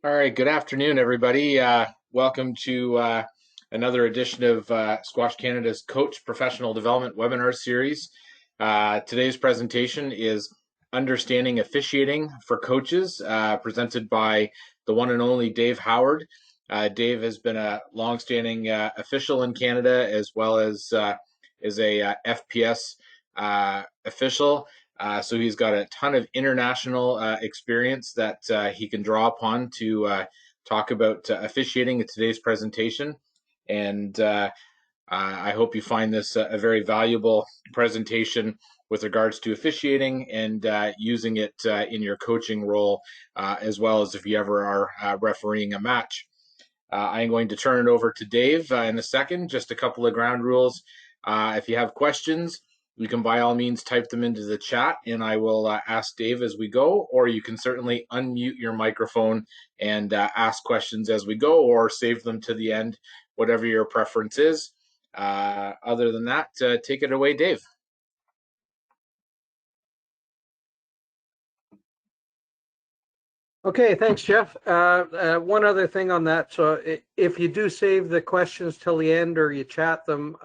All right, good afternoon, everybody. Welcome to another edition of Squash Canada's Coach Professional Development webinar series. Today's presentation is Understanding Officiating for Coaches, presented by the one and only Dave Howard. Dave has been a longstanding official in Canada, as well as is a FPS official. So he's got a ton of international experience that he can draw upon to talk about officiating in today's presentation. And I hope you find this a very valuable presentation with regards to officiating and using it in your coaching role, as well as if you ever are refereeing a match. I'm going to turn it over to Dave in a second. Just a couple of ground rules. If you have questions, you can by all means type them into the chat and I will ask Dave as we go, or you can certainly unmute your microphone and ask questions as we go, or save them to the end, whatever your preference is. Other than that, take it away, Dave. Okay, thanks, Jeff. One other thing on that. So if you do save the questions till the end or you chat them,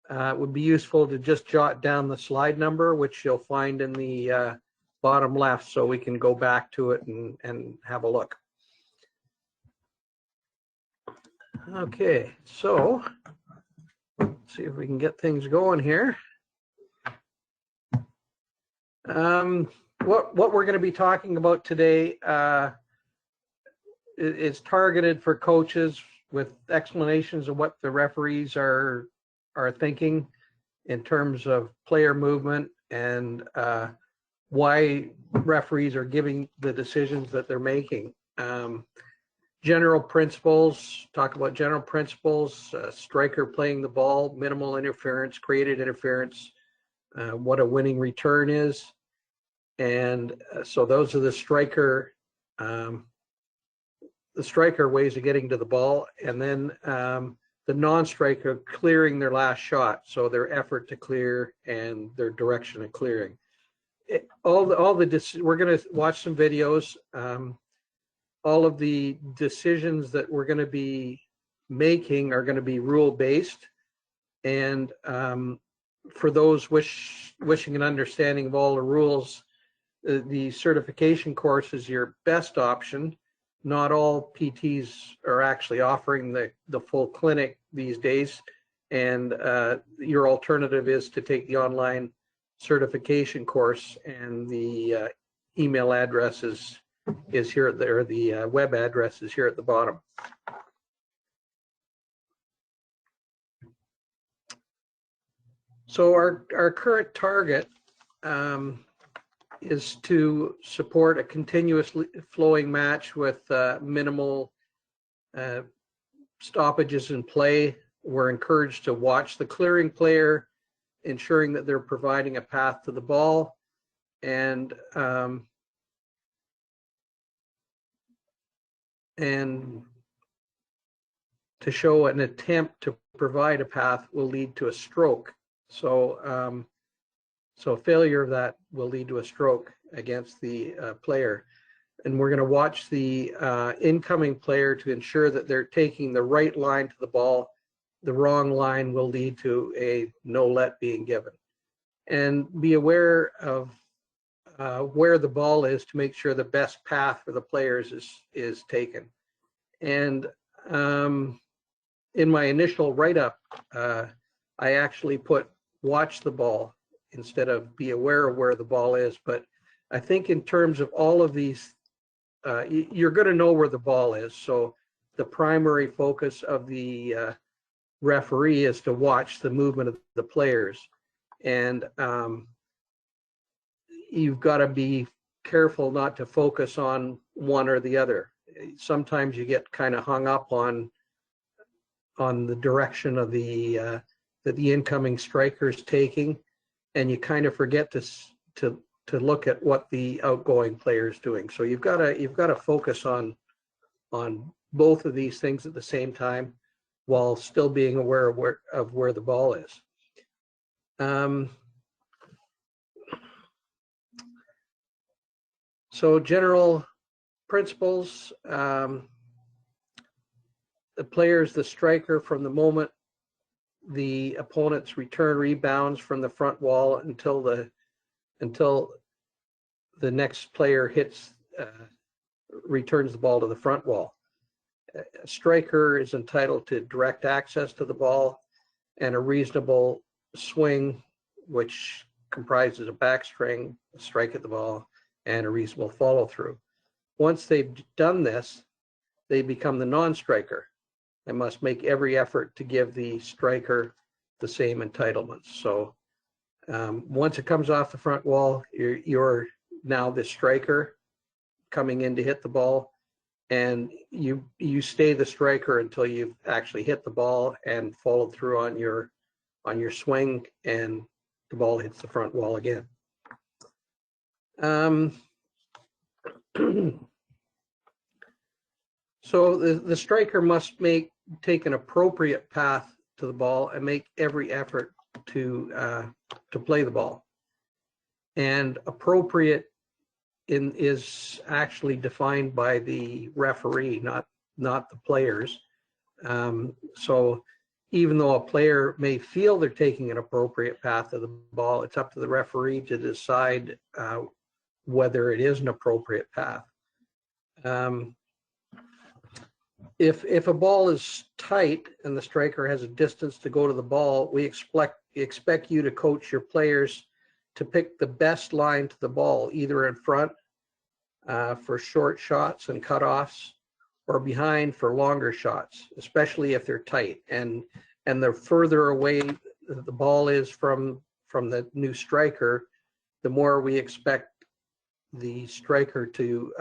it would be useful to just jot down the slide number, which you'll find in the bottom left, so we can go back to it and have a look. Okay, so let's see if we can get things going here. What we're going to be talking about today is targeted for coaches with explanations of what the referees are thinking in terms of player movement and why referees are giving the decisions that they're making. General principles, talk about general principles, striker playing the ball, minimal interference, created interference, what a winning return is. And so those are the striker ways of getting to the ball. And then the non-striker clearing their last shot, so their effort to clear and their direction of clearing. We're going to watch some videos. All of the decisions that we're going to be making are going to be rule-based, and for those wishing an understanding of all the rules, the certification course is your best option. Not all PTs are actually offering the full clinic these days, and your alternative is to take the online certification course, and the email address is here there. The web address is here at the bottom. So our current target is to support a continuously flowing match with minimal stoppages in play. We're encouraged to watch the clearing player, ensuring that they're providing a path to the ball, and to show an attempt to provide a path will lead to a stroke. So failure of that will lead to a stroke against the player. And we're going to watch the incoming player to ensure that they're taking the right line to the ball. The wrong line will lead to a no let being given. And be aware of where the ball is to make sure the best path for the players is taken. And in my initial write-up, I actually put watch the ball instead of be aware of where the ball is. But I think in terms of all of these, you're going to know where the ball is. So the primary focus of the referee is to watch the movement of the players. And you've got to be careful not to focus on one or the other. Sometimes you get kind of hung up on the direction of that the incoming striker is taking, and you kind of forget to look at what the outgoing player is doing. So you've got to focus on both of these things at the same time, while still being aware of where the ball is. So general principles. The player is the striker from the moment the opponent's return rebounds from the front wall until the next player returns the ball to the front wall. A striker is entitled to direct access to the ball and a reasonable swing, which comprises a backstring, a strike at the ball, and a reasonable follow through. Once they've done this, they become the non-striker. They must make every effort to give the striker the same entitlements. So once it comes off the front wall, you're now the striker coming in to hit the ball, and you stay the striker until you've actually hit the ball and followed through on your swing, and the ball hits the front wall again. So the striker must take an appropriate path to the ball and make every effort to play the ball. And appropriate is actually defined by the referee, not the players. So even though a player may feel they're taking an appropriate path to the ball, it's up to the referee to decide whether it is an appropriate path. If a ball is tight and the striker has a distance to go to the ball, we expect you to coach your players to pick the best line to the ball, either in front for short shots and cutoffs, or behind for longer shots, especially if they're tight. And the further away the ball is from the new striker, the more we expect the striker to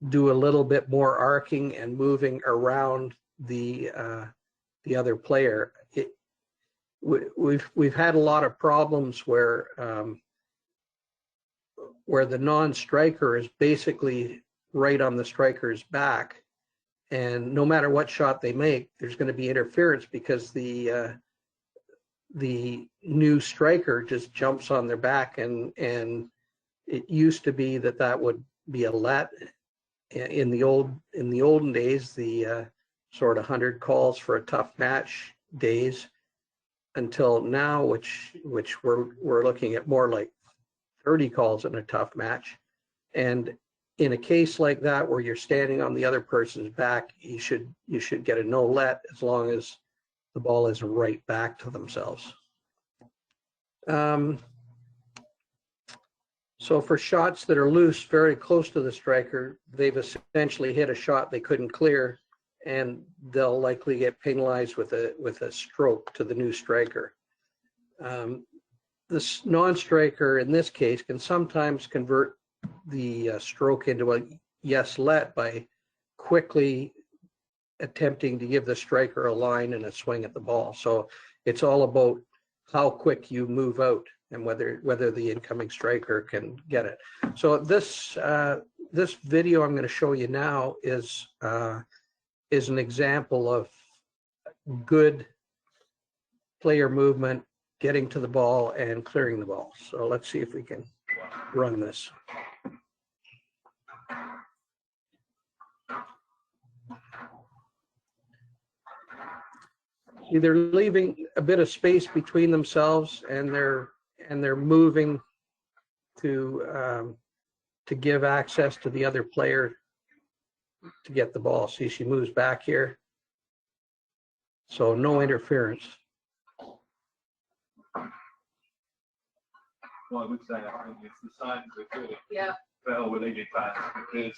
do a little bit more arcing and moving around the other player. We've had a lot of problems where the non-striker is basically right on the striker's back, and no matter what shot they make, there's going to be interference because the new striker just jumps on their back, and it used to be that would be a let. In the olden days, the sort of 100 calls for a tough match days, until now, which we're looking at more like 30 calls in a tough match. And in a case like that where you're standing on the other person's back, you should get a no let as long as the ball is right back to themselves. So for shots that are loose, very close to the striker, they've essentially hit a shot they couldn't clear, and they'll likely get penalized with a stroke to the new striker. This non-striker, in this case, can sometimes convert the stroke into a yes let by quickly attempting to give the striker a line and a swing at the ball. So it's all about how quick you move out and whether the incoming striker can get it. So this video I'm going to show you now is an example of good player movement, getting to the ball and clearing the ball. So let's see if we can run this. They're leaving a bit of space between themselves, and they're moving to give access to the other player to get the ball. See, she moves back here, so no interference. Well, I would say I think it's the signs are good. Yeah. Well, with England fans, because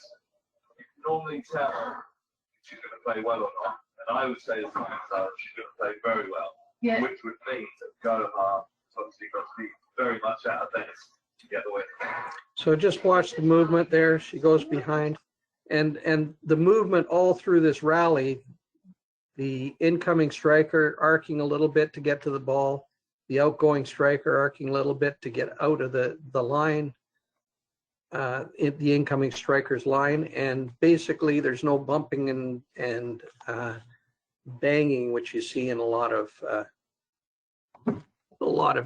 you can normally tell if she's going to play well or not. And I would say the signs are she's going to play very well. Yeah. Which would mean that Gohar obviously got to be very much out of best to get the win. So just watch the movement there. She goes behind, and the movement all through this rally, the incoming striker arcing a little bit to get to the ball, the outgoing striker arcing a little bit to get out of the line, the incoming striker's line, and basically there's no bumping and banging, which you see in a lot of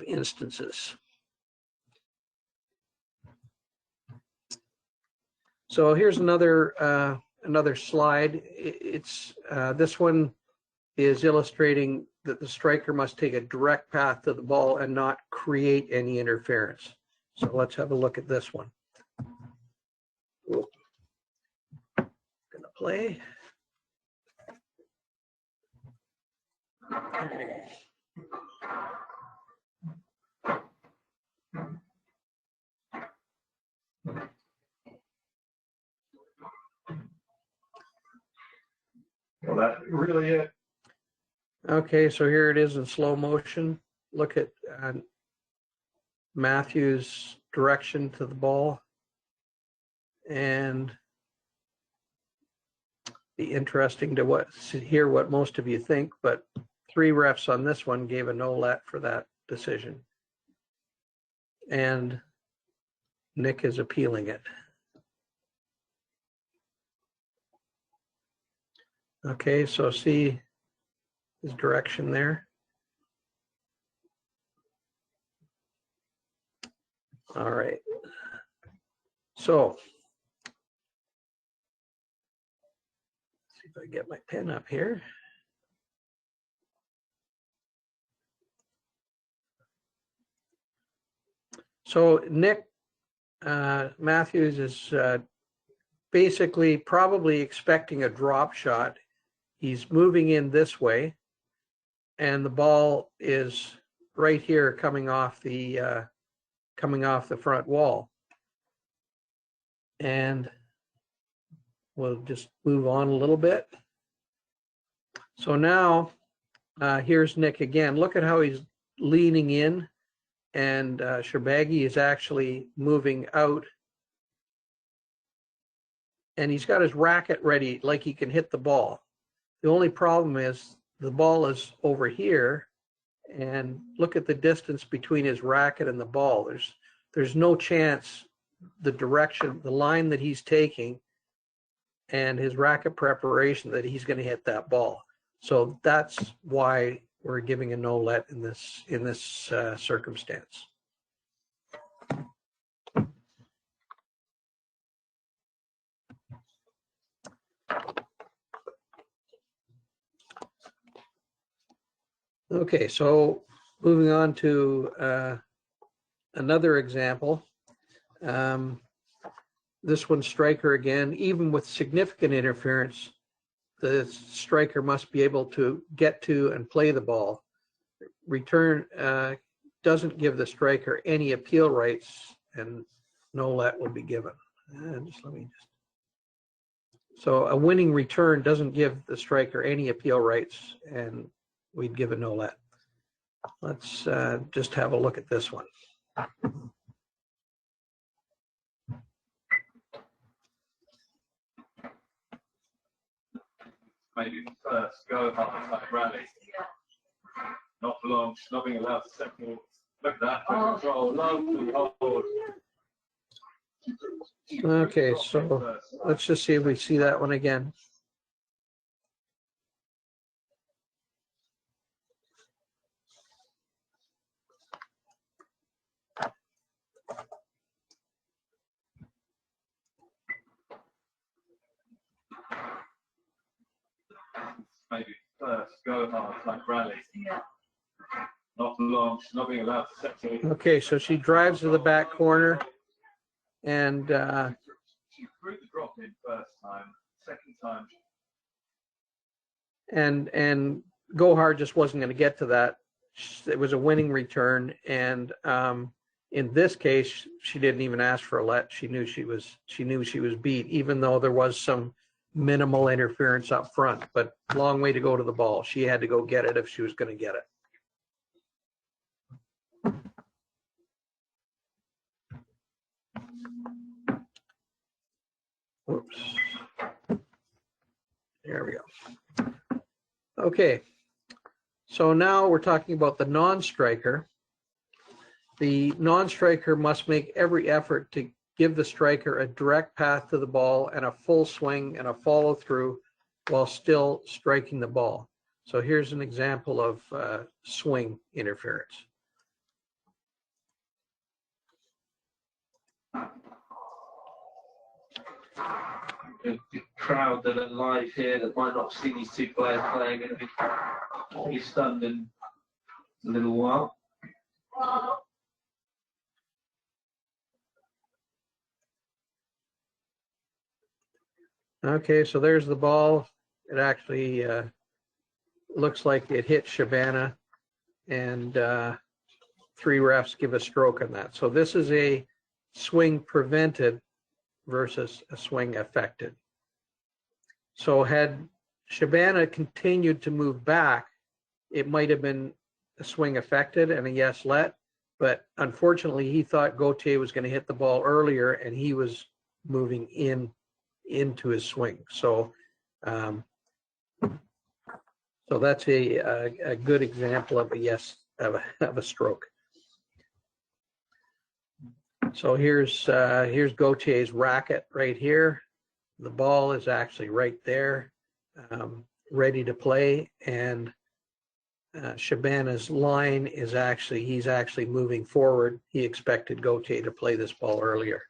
instances. So here's another another slide. It's this one is illustrating that the striker must take a direct path to the ball and not create any interference. So let's have a look at this one. Gonna play. Okay. Well, that's really it. Okay, so here it is in slow motion. Look at Matthew's direction to the ball. And be interesting to hear what most of you think, but 3 refs on this one gave a no let for that decision. And Nick is appealing it. Okay, so see his direction there. All right. So, see if I get my pen up here. So Nick Matthews is basically probably expecting a drop shot. He's moving in this way, and the ball is right here coming off the front wall. And we'll just move on a little bit. So now here's Nick again. Look at how he's leaning in, and Sherbagi is actually moving out. And he's got his racket ready, like he can hit the ball. The only problem is the ball is over here, and look at the distance between his racket and the ball. There's no chance the direction, the line that he's taking and his racket preparation that he's going to hit that ball. So that's why we're giving a no let in this circumstance. Okay, so moving on to another example. This one's striker again. Even with significant interference, the striker must be able to get to and play the ball. Return doesn't give the striker any appeal rights, and no let will be given. So a winning return doesn't give the striker any appeal rights, and we'd give a no let. Let's just have a look at this one. Maybe first go half rally. Not for long, she's not being allowed to settle. Look at that, control, lovely hold. Okay, so let's just see if we see that one again. Maybe first go half rally. Not for long, she's not being allowed to settle. Okay, so she drives to the back corner, and she threw the drop in first time, second time. And Gohar just wasn't going to get to that. It was a winning return, and in this case, she didn't even ask for a let. She knew she was beat, even though there was some minimal interference up front. But long way to go to the ball. She had to go get it if she was going to get it. Whoops. There we go. Okay. So now we're talking about the non-striker. The non-striker must make every effort to give the striker a direct path to the ball and a full swing and a follow through while still striking the ball. So here's an example of swing interference. the crowd that are live here that might not see these two players playing going to be stunned in a little while. Okay, so there's the ball. It actually looks like it hit Shabana, and 3 refs give a stroke on that. So this is a swing prevented versus a swing affected. So had Shabana continued to move back, it might have been a swing affected and a yes let, but unfortunately he thought Gauthier was going to hit the ball earlier and he was moving into his swing. So so that's a good example of a yes, of a stroke. So here's Gauthier's racket right here. The ball is actually right there, ready to play, and Shabana's line is he's actually moving forward. He expected Gauthier to play this ball earlier.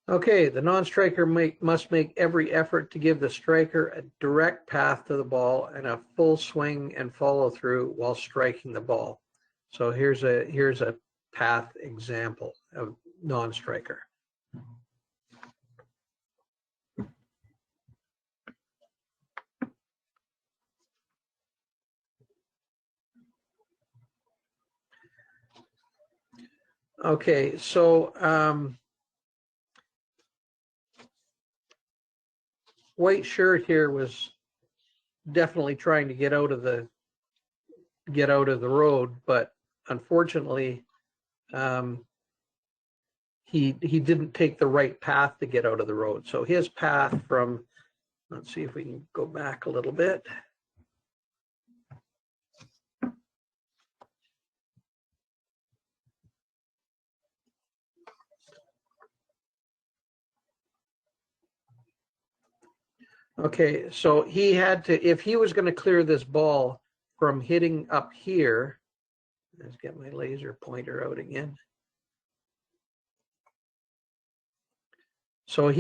Okay, the non-striker must make every effort to give the striker a direct path to the ball and a full swing and follow through while striking the ball. So here's a path example of non-striker. Okay, so white shirt here was definitely trying to get out of the road, but unfortunately he didn't take the right path to get out of the road. So his path from, let's see if we can go back a little bit. Okay, so he had to, if he was going to clear this ball from hitting up here, let's get my laser pointer out again. So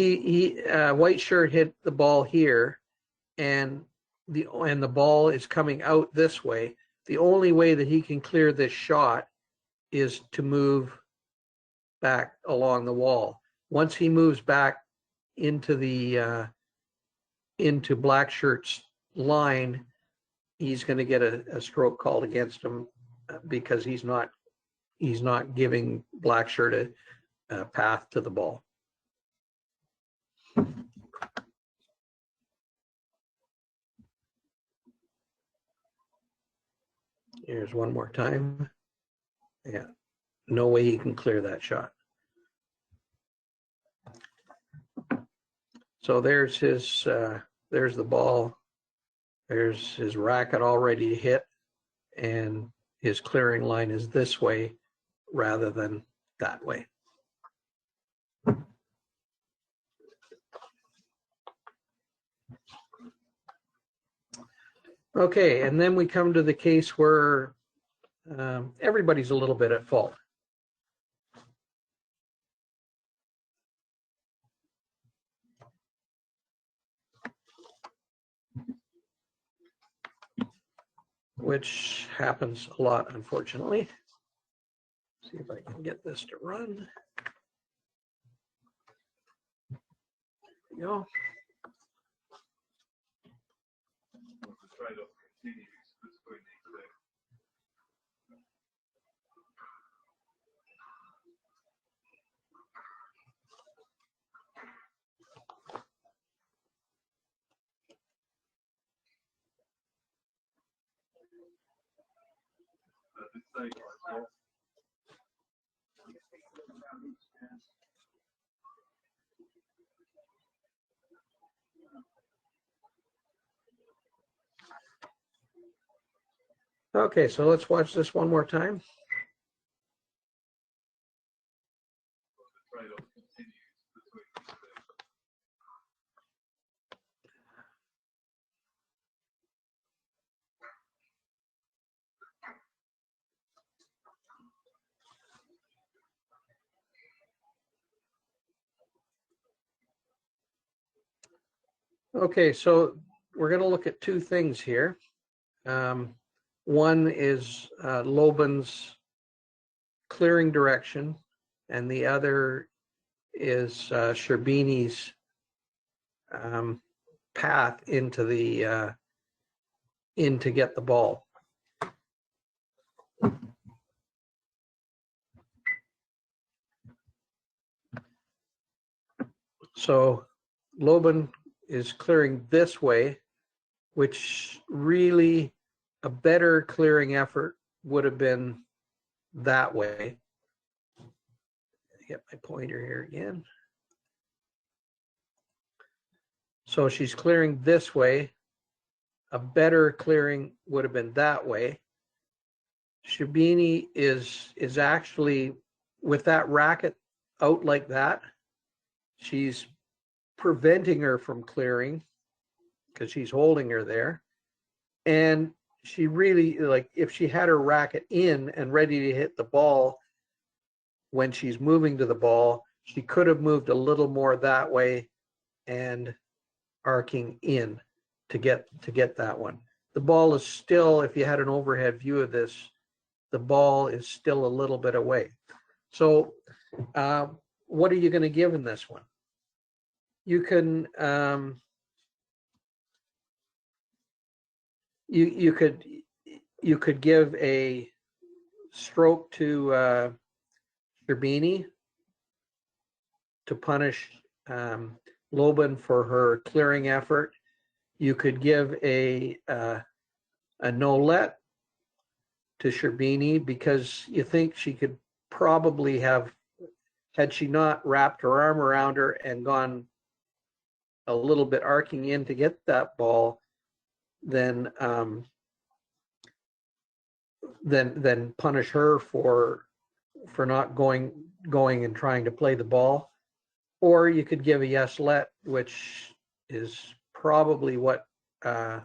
white shirt hit the ball here, and the ball is coming out this way. The only way that he can clear this shot is to move back along the wall. Once he moves back into black shirt's line, he's going to get a stroke called against him because he's not giving black shirt a path to the ball. Here's one more time. Yeah, no way he can clear that shot. So there's there's the ball. There's his racket all ready to hit, and his clearing line is this way rather than that way. Okay, and then we come to the case where everybody's a little bit at fault. Which happens a lot, unfortunately. See if I can get this to run. There we go. Okay, so let's watch this one more time. Okay, so we're going to look at two things here. One is Loban's clearing direction, and the other is Sherbini's path into the in to get the ball. So Loban is clearing this way, which really a better clearing effort would have been that way. Get my pointer here again. So she's clearing this way. A better clearing would have been that way. Sherbini is actually, with that racket out like that, she's preventing her from clearing because she's holding her there. And she really, like, if she had her racket in and ready to hit the ball when she's moving to the ball, she could have moved a little more that way and arcing in to get that one. The ball is still, if you had an overhead view of this, the ball is still a little bit away. So what are you going to give in this one? You can you could give a stroke to Sherbini to punish Loban for her clearing effort. You could give a no-let to Sherbini because you think she could probably have, had she not wrapped her arm around her and gone a little bit arcing in to get that ball, then punish her for not going and trying to play the ball. Or you could give a yes-let, which is probably what I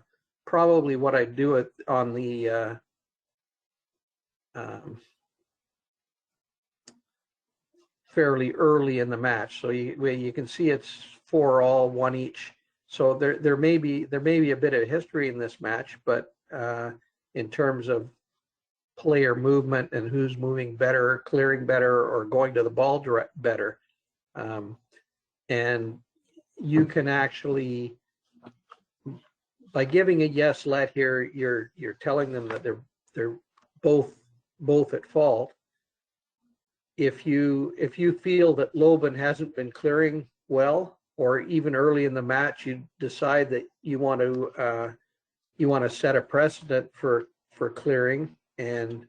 do it on the fairly early in the match. So you can see it's 4-all, 1 each. So there may be a bit of history in this match, but in terms of player movement and who's moving better, clearing better, or going to the ball better, and you can actually, by giving a yes let here, you're telling them that they're both at fault. If you feel that Loban hasn't been clearing well, or even early in the match, you decide that you want to set a precedent for clearing, and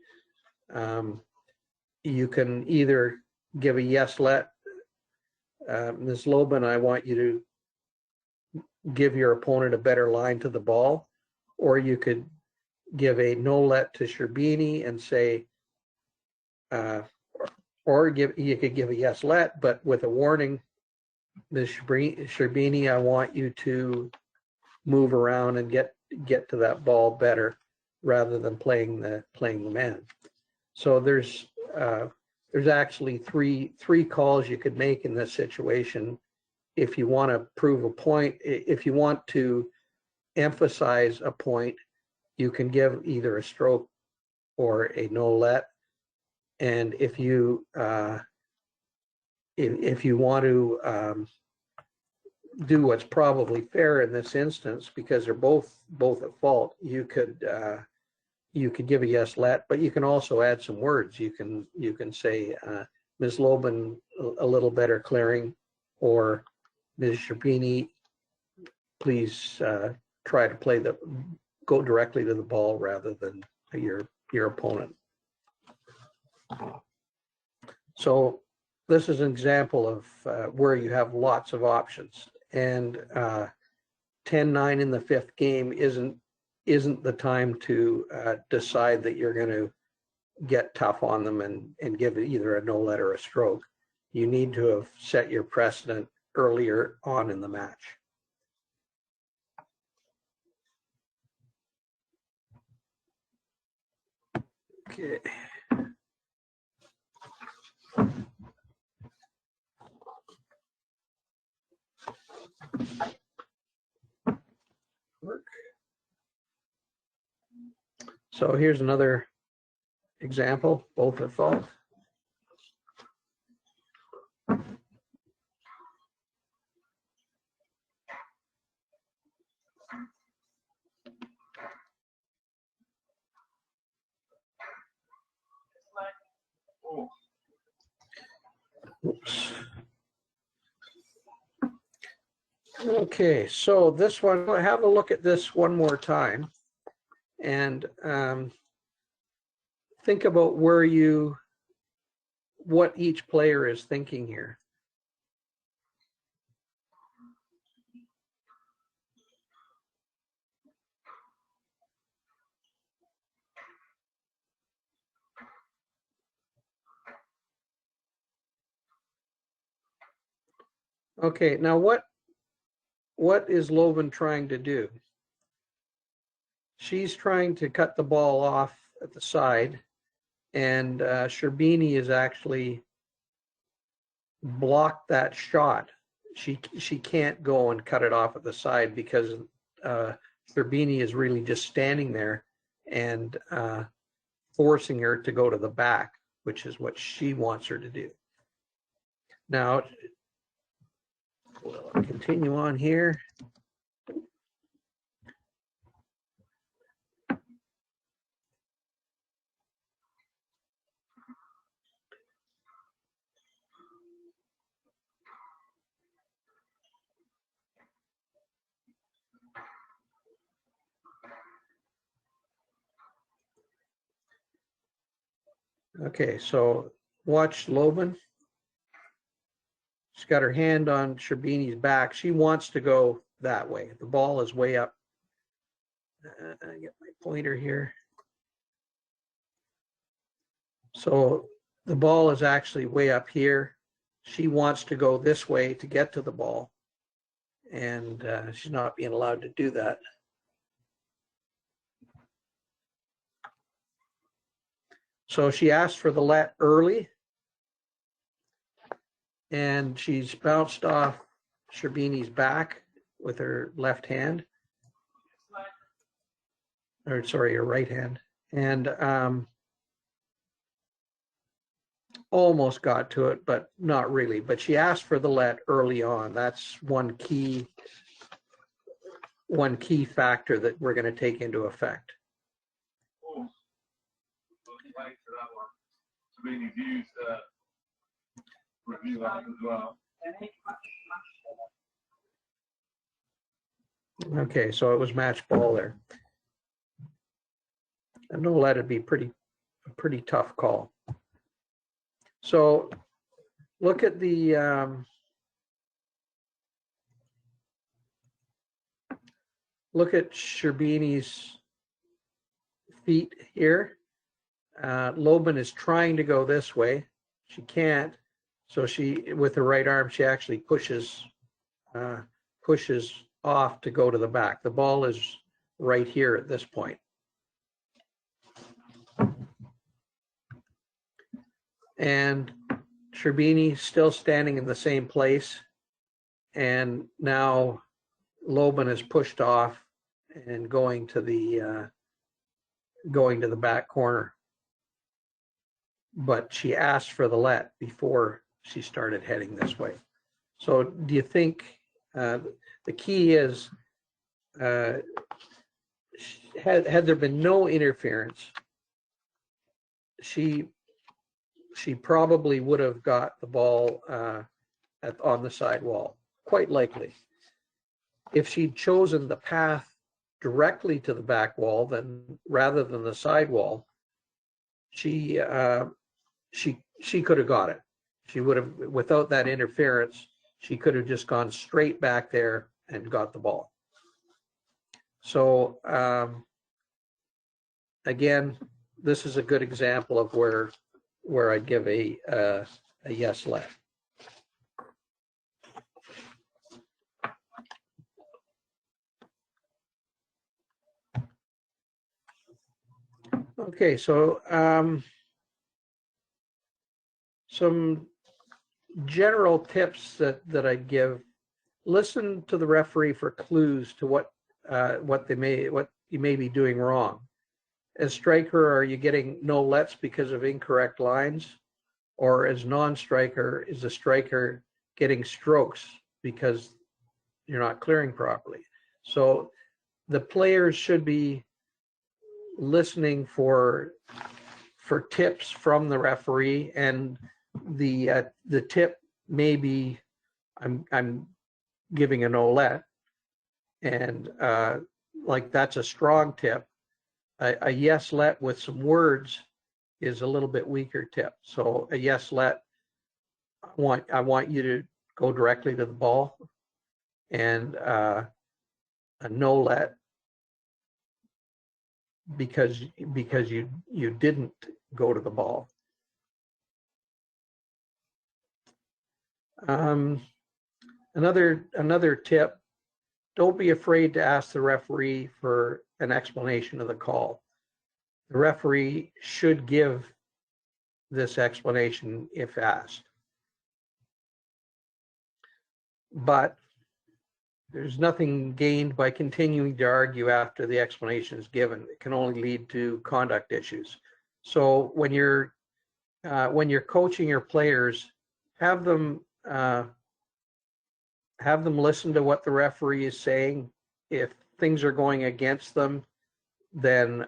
you can either give a yes let, Ms. Loban, I want you to give your opponent a better line to the ball, or you could give a no let to Sherbini and say, you could give a yes let, but with a warning, Ms. Sherbini, I want you to move around and get to that ball better rather than playing the man. So there's actually three calls you could make in this situation. If you want to prove a point, if you want to emphasize a point, you can give either a stroke or a no let. And if you want to do what's probably fair in this instance, because they're both at fault, you could give a yes let, but you can also add some words. You can say, Ms. Loban, a little better clearing, or Ms. Sherbini, please try to go directly to the ball rather than your opponent. So this is an example of where you have lots of options, and 10-9 in the fifth game isn't the time to decide that you're going to get tough on them and give either a no let or a stroke. You need to have set your precedent earlier on in the match. Okay. work. So here's another example, both at fault. Oops. Okay, so this one, have a look at this one more time and think about what each player is thinking here. Okay, now what is Loban trying to do? She's trying to cut the ball off at the side, and Sherbini is actually blocked that shot. She can't go and cut it off at the side because Sherbini is really just standing there and forcing her to go to the back, which is what she wants her to do. Now, we'll continue on here. Okay, so watch Loban. She's got her hand on Sherbini's back. She wants to go that way. The ball is way up. I get my pointer here. So the ball is actually way up here. She wants to go this way to get to the ball, and she's not being allowed to do that. So she asked for the let early, and she's bounced off Sherbini's back with her left hand, or sorry, her right hand, and almost got to it, but not really. But she asked for the let early on. That's one key factor that we're going to take into effect. Review that as well. Okay, so it was match ball there. And no let it be a pretty tough call. So look at the look at Sherbini's feet here. Loban is trying to go this way. She can't. So she, with her right arm, she actually pushes off to go to the back. The ball is right here at this point. And Sherbini still standing in the same place. And now Loban is pushed off and going to the back corner. But she asked for the let before she started heading this way. So do you think the key is, had there been no interference, she probably would have got the ball on the side wall, quite likely. If she'd chosen the path directly to the back wall, then rather than the side wall, she could have got it. She would have, without that interference, she could have just gone straight back there and got the ball. So again, this is a good example of where I'd give a yes let. Okay, so some general tips that I'd give. Listen to the referee for clues to what what you may be doing wrong. As striker, are you getting no lets because of incorrect lines? Or as non-striker, is the striker getting strokes because you're not clearing properly? So the players should be listening for tips from the referee, and the tip may be, I'm giving a no let, and like that's a strong tip. A yes let with some words is a little bit weaker tip. So a yes let, I want you to go directly to the ball, and a no let because you didn't go to the ball. Another tip: don't be afraid to ask the referee for an explanation of the call. The referee should give this explanation if asked. But there's nothing gained by continuing to argue after the explanation is given. It can only lead to conduct issues. So when you're coaching your players, have them listen to what the referee is saying. If things are going against them, then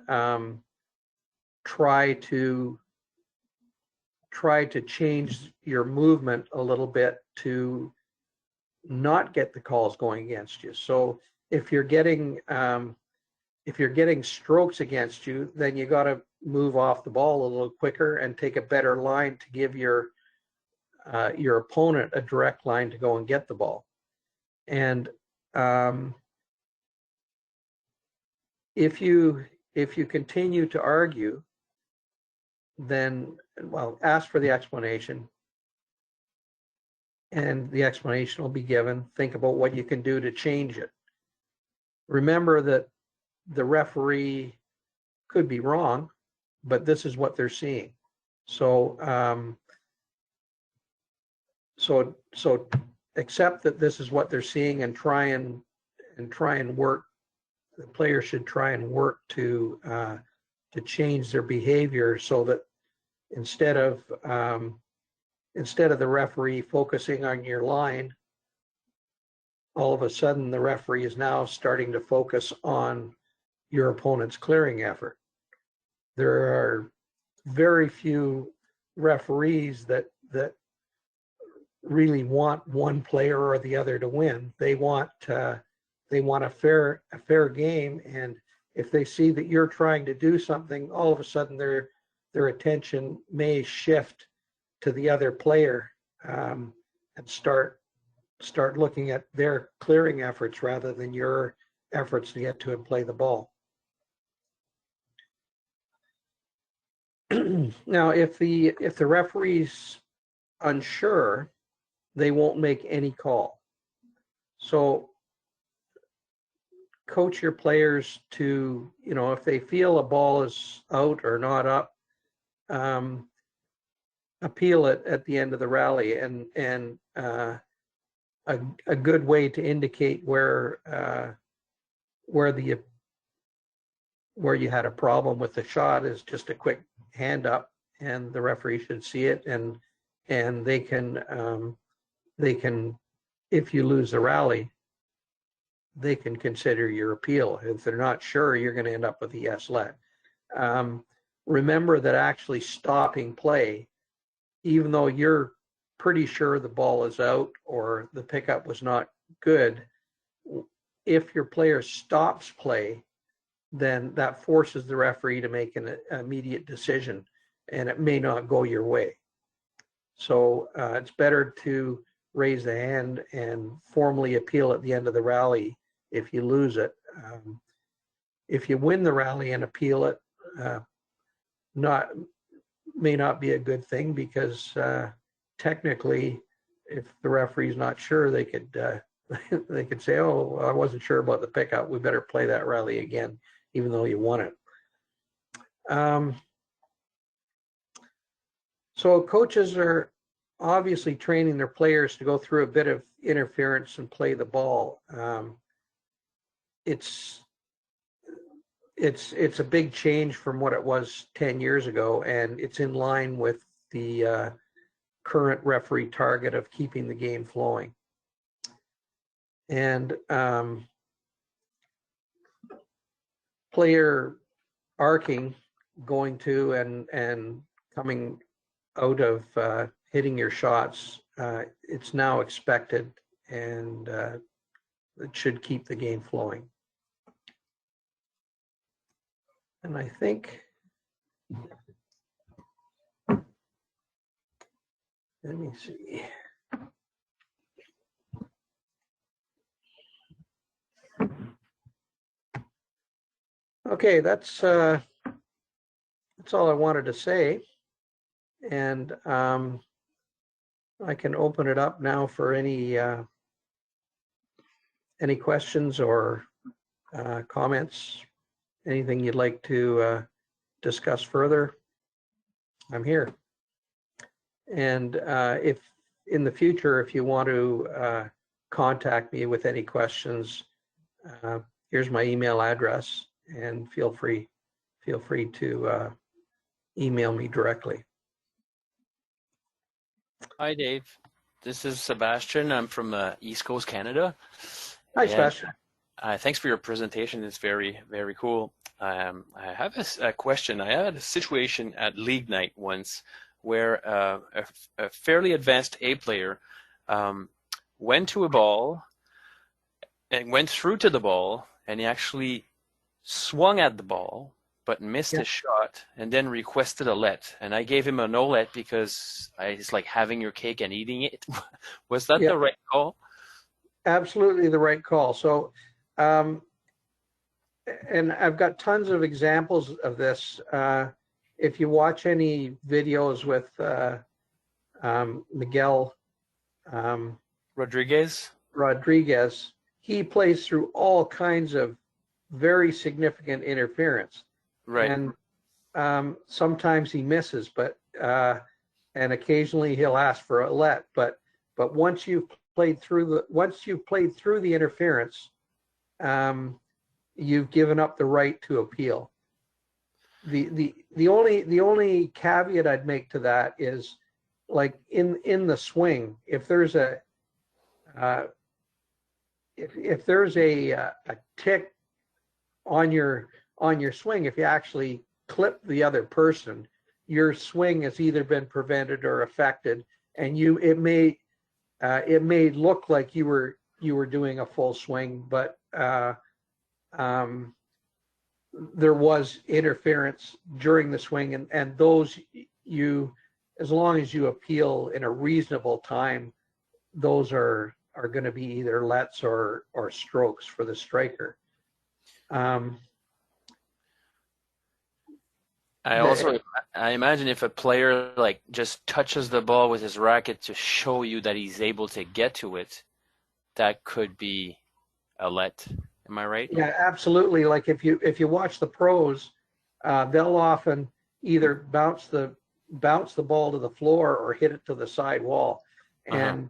try to change your movement a little bit to not get the calls going against you. So if you're getting strokes against you, then you got to move off the ball a little quicker and take a better line to give your opponent a direct line to go and get the ball. And if you continue to argue, then ask for the explanation, and the explanation will be given. Think about what you can do to change it. Remember that the referee could be wrong, but this is what they're seeing. So so accept that this is what they're seeing, and try and work. The player should try and work to change their behavior, so that instead of the referee focusing on your line, all of a sudden the referee is now starting to focus on your opponent's clearing effort. There are very few referees that really want one player or the other to win. They want a fair game, and if they see that you're trying to do something, all of a sudden their attention may shift to the other player, and start looking at their clearing efforts rather than your efforts to get to and play the ball. Now, if the referee's unsure, they won't make any call. So coach your players to, if they feel a ball is out or not up, appeal it at the end of the rally, and a good way to indicate where you had a problem with the shot is just a quick hand up, and the referee should see it, and they can, if you lose the rally, they can consider your appeal. If they're not sure, you're going to end up with a yes let. Remember that actually stopping play, even though you're pretty sure the ball is out or the pickup was not good, if your player stops play, then that forces the referee to make an immediate decision, and it may not go your way. So it's better to raise the hand and formally appeal at the end of the rally if you lose it. If you win the rally and appeal it, may not be a good thing, because technically, if the referee's not sure, they could say, "Oh, I wasn't sure about the pickup. We better play that rally again, even though you won it." So coaches are obviously training their players to go through a bit of interference and play the ball. it's a big change from what it was 10 years ago, and it's in line with the current referee target of keeping the game flowing. And player arcing, going to and coming out of hitting your shots, it's now expected, and it should keep the game flowing. And I think, let me see. Okay, that's all I wanted to say, and I can open it up now for any questions or comments. Anything you'd like to discuss further, I'm here. And if in the future, if you want to contact me with any questions, here's my email address, and feel free to email me directly. Hi, Dave. This is Sebastian. I'm from East Coast, Canada. Hi, Sebastian. Thanks for your presentation. It's very, very cool. I have a question. I had a situation at league night once where a fairly advanced A player went to a ball and went through to the ball, and he actually swung at the ball but missed his shot, and then requested a let. And I gave him a no let because it's like having your cake and eating it. Was that the right call? Absolutely the right call. So, and I've got tons of examples of this. If you watch any videos with Miguel Rodriguez, he plays through all kinds of very significant interference. right? And sometimes he misses, but and occasionally he'll ask for a let. But once you've played through the interference, you've given up the right to appeal. The only caveat I'd make to that is, like in the swing, if there's a tick on your swing, if you actually clip the other person, your swing has either been prevented or affected, and it may look like you were doing a full swing, but there was interference during the swing, and those, as long as you appeal in a reasonable time, those are going to be either lets or strokes for the striker. I imagine if a player like just touches the ball with his racket to show you that he's able to get to it, that could be a let. Am I right? Yeah, absolutely. Like if you watch the pros, they'll often either bounce the ball to the floor or hit it to the side wall, and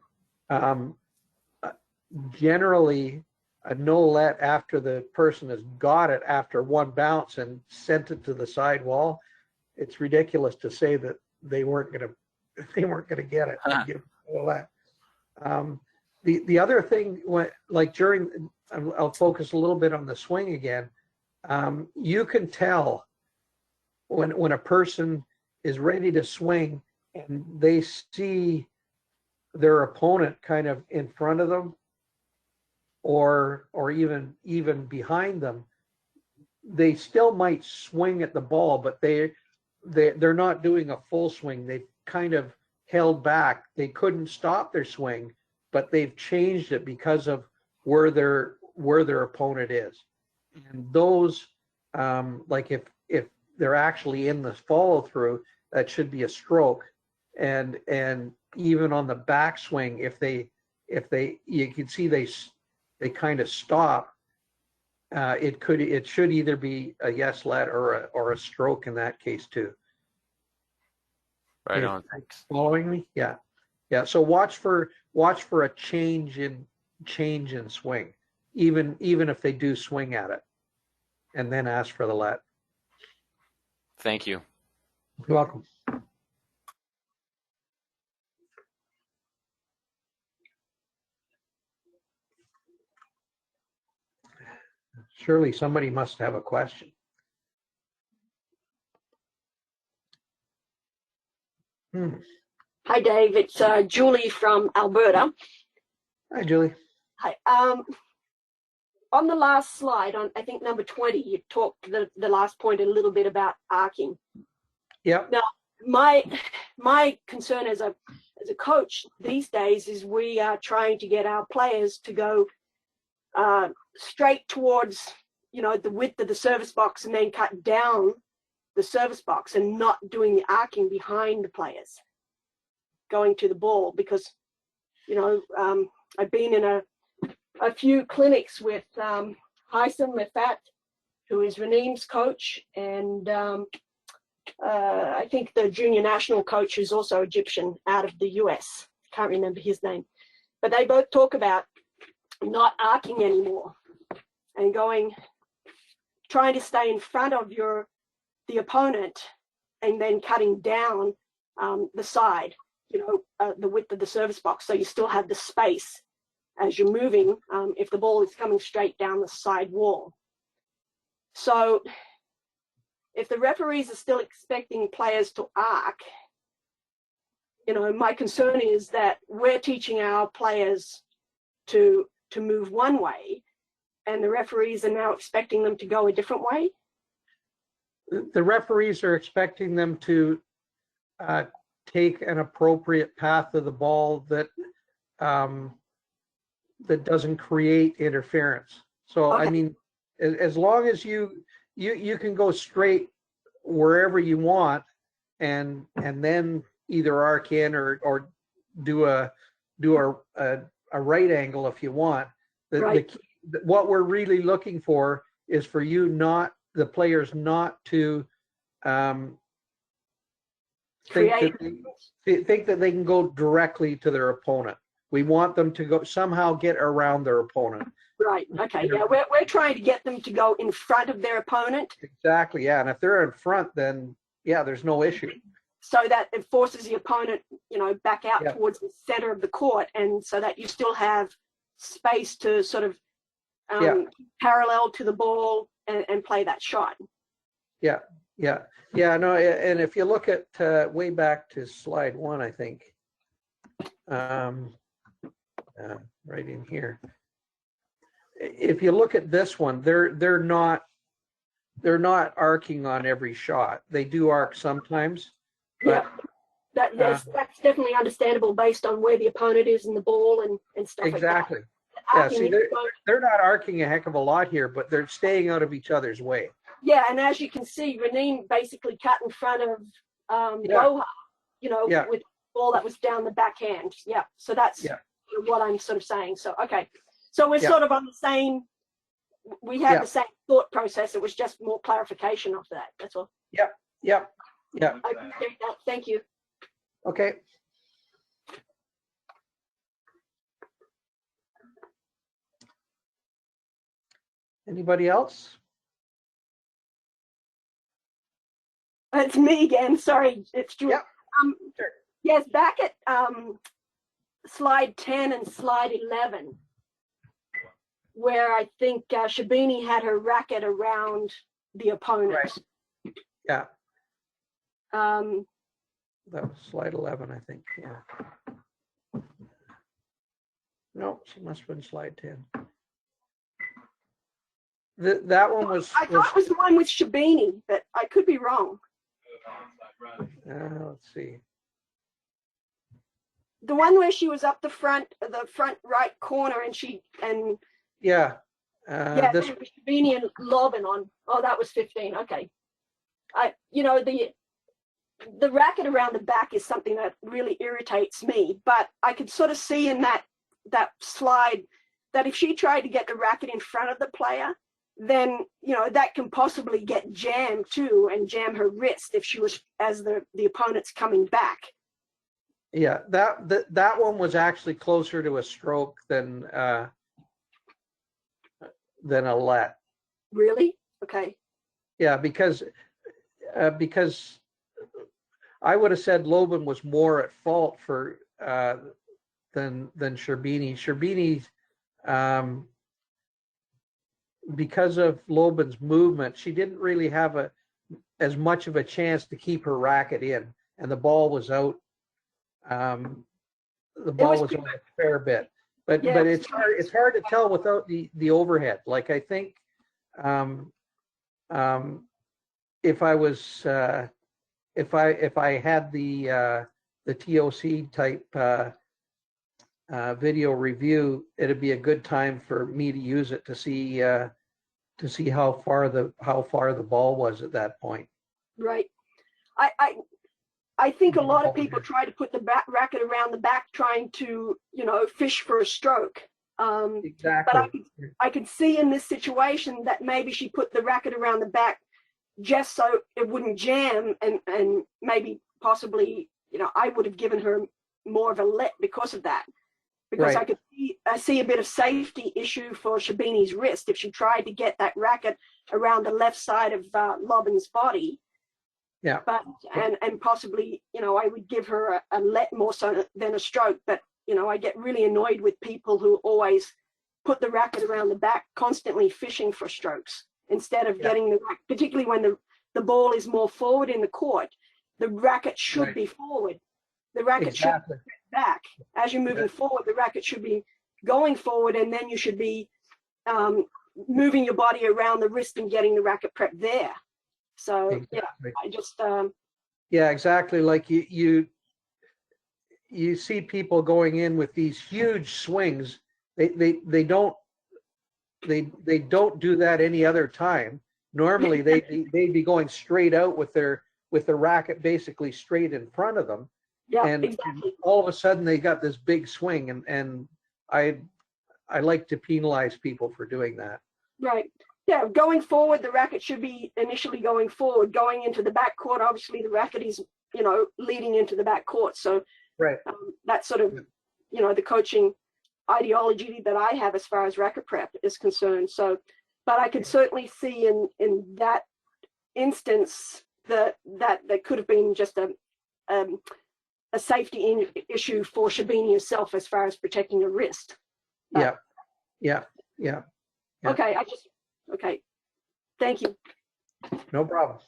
generally a no let after the person has got it after one bounce and sent it to the side wall. It's ridiculous to say that they weren't gonna get it. Give a let. The other thing, I'll focus a little bit on the swing again. You can tell when a person is ready to swing and they see their opponent kind of in front of them or even behind them. They still might swing at the ball, but they're not doing a full swing. They've kind of held back. They couldn't stop their swing, but they've changed it because of where their opponent is. And those, like if they're actually in the follow through, that should be a stroke. And even on the backswing, if you can see they kind of stop, it should either be a yes let or a stroke in that case too. Right on. Thanks. Following me? Yeah. So watch for a change in swing. even if they do swing at it, and then ask for the let. Thank you. You're welcome. Surely somebody must have a question. Hi, Dave. It's Julie from Alberta. Hi, Julie. Hi. On the last slide, on I think number 20, you talked the last point a little bit about arcing. Yep. Now, my concern as a coach these days is we are trying to get our players to go straight towards, you know, the width of the service box and then cut down the service box and not doing the arcing behind the players going to the ball, because, you know, I've been in a few clinics with Haitham Mifat, who is Raneem's coach, and I think the junior national coach who's also Egyptian out of the US. Can't remember his name. But they both talk about not arcing anymore and trying to stay in front of the opponent and then cutting down the side, you know, the width of the service box, so you still have the space as you're moving if the ball is coming straight down the side wall. So if the referees are still expecting players to arc, you know, my concern is that we're teaching our players to move one way and the referees are now expecting them to go a different way. The referees are expecting them to take an appropriate path of the ball that that doesn't create interference. So okay. I mean, as long as you can go straight wherever you want, and then either arc in or do a right angle if you want. Right. What we're really looking for is for you the players not to think that they can go directly to their opponent. We want them to go somehow get around their opponent. Right. Okay. Yeah, we're trying to get them to go in front of their opponent. Exactly. Yeah, and if they're in front, then yeah, there's no issue. So that it forces the opponent, you know, back out towards the center of the court, and so that you still have space to sort of parallel to the ball and play that shot. Yeah. No, and if you look at way back to slide 1, I think, right in here. If you look at this one, they're not arcing on every shot. They do arc sometimes. But, that's definitely understandable based on where the opponent is in the ball and stuff exactly. like that. Yeah, see, they're not arcing a heck of a lot here, but they're staying out of each other's way. Yeah, and as you can see, Raneem basically cut in front of Boha, you know, with the ball that was down the backhand. Yeah, so that's what I'm sort of saying. So, okay. So we're sort of on the same, we have the same thought process. It was just more clarification of that. That's all. Yep. I appreciate that. Thank you. Okay. Anybody else? It's me again. Sorry, it's Julie. Yep. Sure. Yes, back at slide 10 and slide 11, where I think Shabini had her racket around the opponent. Right. Yeah. That was slide 11, I think. Yeah. No, she must have been slide 10. That one was. I thought it was the one with Shabini, but I could be wrong. Let's see. The one where she was up the front right corner, and this was Shabini and Lobin on. Oh, that was 15. Okay. You know, the racket around the back is something that really irritates me, but I could sort of see in that slide that if she tried to get the racket in front of the player, then, you know, that can possibly get jammed too and jam her wrist if she was as the opponent's coming back. Yeah, that one was actually closer to a stroke than than a let. Really? Okay. Yeah, because I would have said Loban was more at fault for than Sherbini. Sherbini, because of Loban's movement, she didn't really have as much of a chance to keep her racket in, and the ball was out. The ball was out a fair bit, but it's hard to tell without the overhead. Like I think if I was if I had the TOC type video review, it'd be a good time for me to use it to see how far the ball was at that point. Right. I think a lot of people try to put the racket around the back, trying to, fish for a stroke. Exactly. But I could see in this situation that maybe she put the racket around the back just so it wouldn't jam, and maybe possibly, I would have given her more of a let because of that. Because right. I see a bit of safety issue for Sherbini's wrist if she tried to get that racket around the left side of Loban's body. Yeah. But and possibly, I would give her a let more so than a stroke. But I get really annoyed with people who always put the racket around the back, constantly fishing for strokes instead of getting the racket, particularly when the ball is more forward in the court. The racket should be forward. The racket should be back. As you're moving forward, the racket should be going forward, and then you should be moving your body around the wrist and getting the racket prep there. So I just exactly. Like you see people going in with these huge swings. They don't do that any other time. Normally they'd be going straight out with the racket basically straight in front of them. Yeah, and exactly. all of a sudden they got this big swing, and I like to penalize people for doing that. Right. Yeah, going forward, the racket should be initially going forward. Going into the back court, obviously the racket is, leading into the back court. So that's sort of, the coaching ideology that I have as far as racket prep is concerned. So, but I could certainly see in that instance that could have been just a safety issue for Sherbini herself as far as protecting her wrist. Yeah. Okay, okay. Thank you. No problem.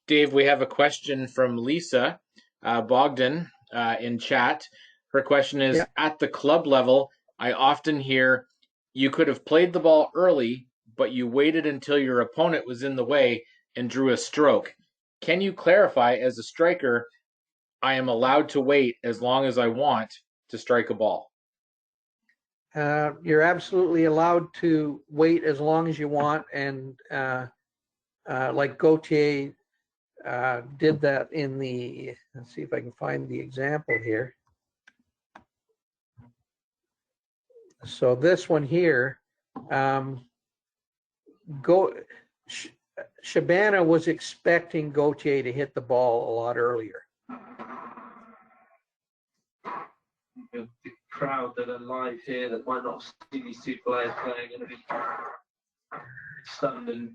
Dave, we have a question from Lisa Bogdan in chat. Her question is, at the club level, I often hear, you could have played the ball early, but you waited until your opponent was in the way and drew a stroke. Can you clarify, as a striker, I am allowed to wait as long as I want to strike a ball? You're absolutely allowed to wait as long as you want, and like Gauthier did that in the, let's see if I can find the example here. So this one here, Shabana was expecting Gauthier to hit the ball a lot earlier. The crowd that are live here that might not see these two players playing going to be stunned in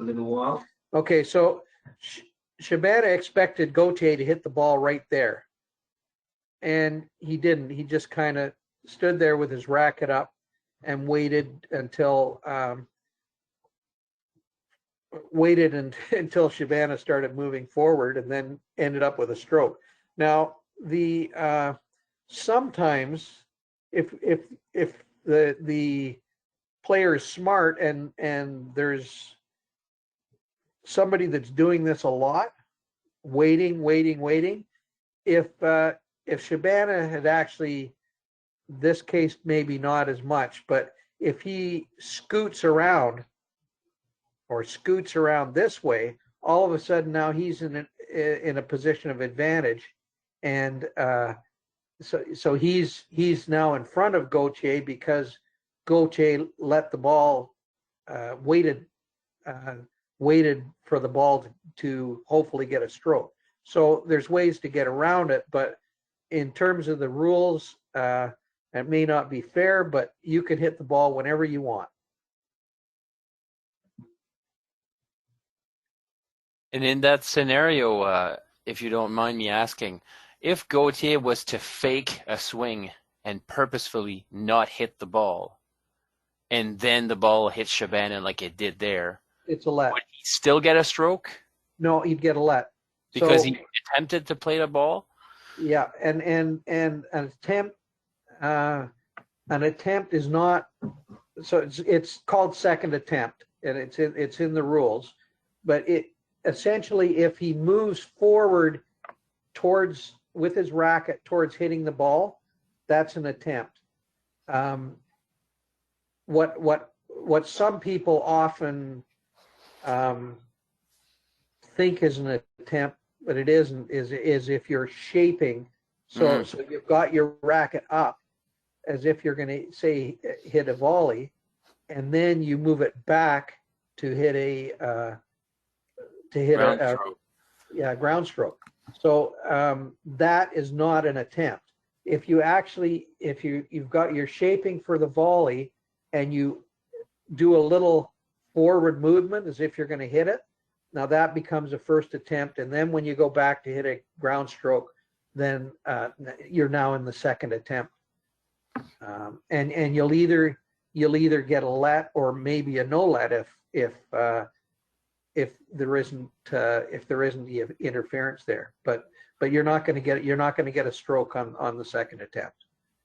a little while. Okay, so Shabana expected Gauthier to hit the ball right there, and he didn't. He just kind of stood there with his racket up and waited until Shabana started moving forward, and then ended up with a stroke. Now sometimes if the player is smart and there's somebody that's doing this a lot, waiting, if Shabana had actually, this case maybe not as much, but if he scoots around this way, all of a sudden now he's in a position of advantage, and so he's now in front of Gauthier because Gauthier let the ball waited for the ball to hopefully get a stroke. So there's ways to get around it, but in terms of the rules, It may not be fair, but you can hit the ball whenever you want. And in that scenario, if you don't mind me asking, if Gauthier was to fake a swing and purposefully not hit the ball, and then the ball hits Shabana like it did there, It's a let. would he still get a stroke No, he'd get a let. because So, he attempted to play the ball? yeah, and an attempt is not, so it's called second attempt, and it's in the rules, but it essentially, if he moves forward towards with his racket towards hitting the ball, that's an attempt. What some people often think is an attempt, but it isn't, is if you're shaping. So you've got your racket up as if you're going to say hit a volley, and then you move it back to hit a ground stroke. So that is not an attempt. If you've got your shaping for the volley and you do a little forward movement as if you're going to hit it, now that becomes a first attempt. And then when you go back to hit a ground stroke, then you're now in the second attempt. And you'll either get a let or maybe a no let if there isn't the interference there. But you're not going to get a stroke on the second attempt.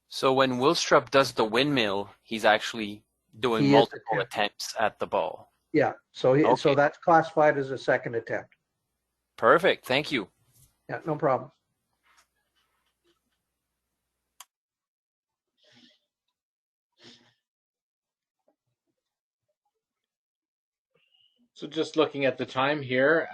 So when Willstrup does the windmill, he's actually doing multiple attempts at the ball. Yeah. So that's classified as a second attempt. Perfect. Thank you. Yeah, no problem. So just looking at the time here,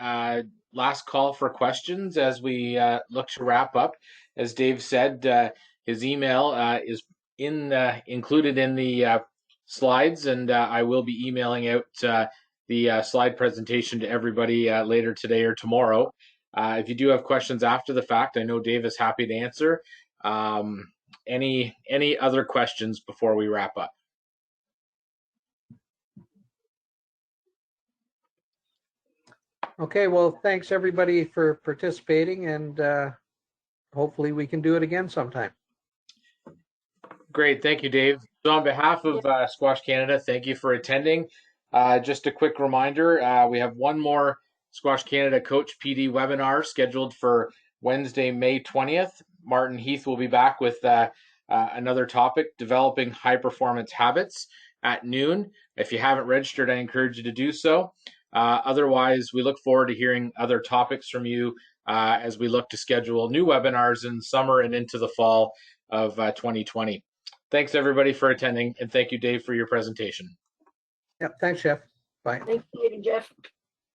last call for questions as we look to wrap up. As Dave said, his email is included in the slides, and I will be emailing out the slide presentation to everybody later today or tomorrow. If you do have questions after the fact, I know Dave is happy to answer. Any other questions before we wrap up? Okay, well, thanks everybody for participating, and hopefully we can do it again sometime. Great, thank you, Dave. So on behalf of Squash Canada, thank you for attending. Just a quick reminder, we have one more Squash Canada Coach PD webinar scheduled for Wednesday, May 20th. Martin Heath will be back with another topic, developing high performance habits, at noon. If you haven't registered, I encourage you to do so. Otherwise, we look forward to hearing other topics from you as we look to schedule new webinars in summer and into the fall of 2020. Thanks everybody for attending, and thank you, Dave, for your presentation. Yeah, thanks, Jeff. Bye. Thank you, Jeff.